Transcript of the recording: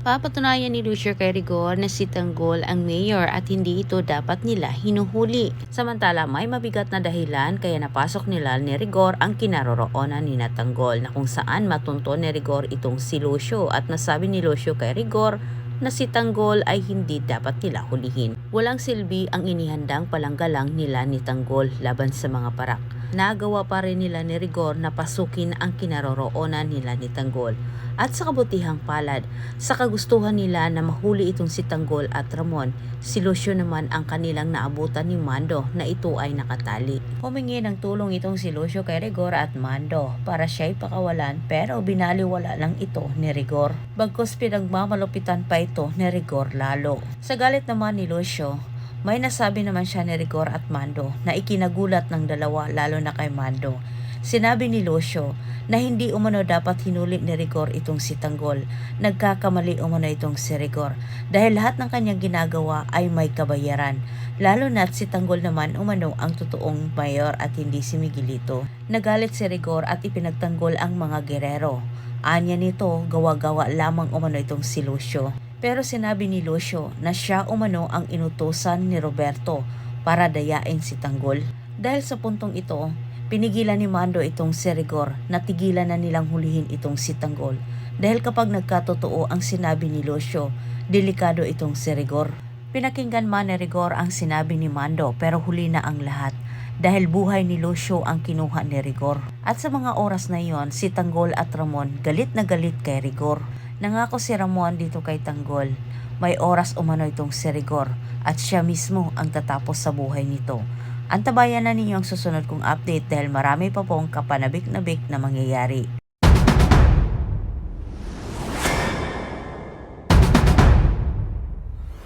Papatunayan ni Lucio kay Rigor na si Tanggol ang mayor at hindi ito dapat nila hinuhuli. Samantala may mabigat na dahilan kaya napasok nila ni Rigor ang kinaroroonan ni Tanggol na kung saan matunto ni Rigor itong si Lucio at nasabi ni Lucio kay Rigor na si Tanggol ay hindi dapat nila hulihin. Walang silbi ang inihandang palanggalang nila ni Tanggol laban sa mga parak. Nagawa pa rin nila ni Rigor na pasukin ang kinaroroonan nila ni Tanggol. At sa kabutihang palad, sa kagustuhan nila na mahuli itong si Tanggol at Ramon, si Lucio naman ang kanilang naabutan ni Mando na ito ay nakatali. Humingi ng tulong itong si Lucio kay Rigor at Mando para siya'y pakawalan pero binaliwala lang ito ni Rigor. Bagkus pinagmamalupitan pa ito ni Rigor lalo. Sa galit naman ni Lucio, may nasabi naman siya ni Rigor at Mando na ikinagulat ng dalawa lalo na kay Mando. Sinabi ni Lucio na hindi umano dapat hinuli ni Rigor itong si Tanggol. Nagkakamali umano itong si Rigor dahil lahat ng kanyang ginagawa ay may kabayaran. Lalo na't si Tanggol naman umano ang totoong mayor at hindi si Miguelito. Nagalit si Rigor at ipinagtanggol ang mga gerero. Anya nito, gawa-gawa lamang umano itong si Lucio. Pero sinabi ni Lucio na siya umano ang inutusan ni Roberto para dayain si Tanggol. Dahil sa puntong ito, pinigilan ni Mando itong si Rigor na tigilan na nilang hulihin itong si Tanggol. Dahil kapag nagkatotoo ang sinabi ni Lucio, delikado itong si Rigor. Pinakinggan man ni Rigor ang sinabi ni Mando pero huli na ang lahat. Dahil buhay ni Lucio ang kinuha ni Rigor. At sa mga oras na iyon, si Tanggol at Ramon galit na galit kay Rigor. Nangako si Ramon dito kay Tanggol, may oras umano itong si Rigor at siya mismo ang tatapos sa buhay nito. Antabayan na ninyo ang susunod kong update dahil marami pa pong kapanabik-nabik na mangyayari.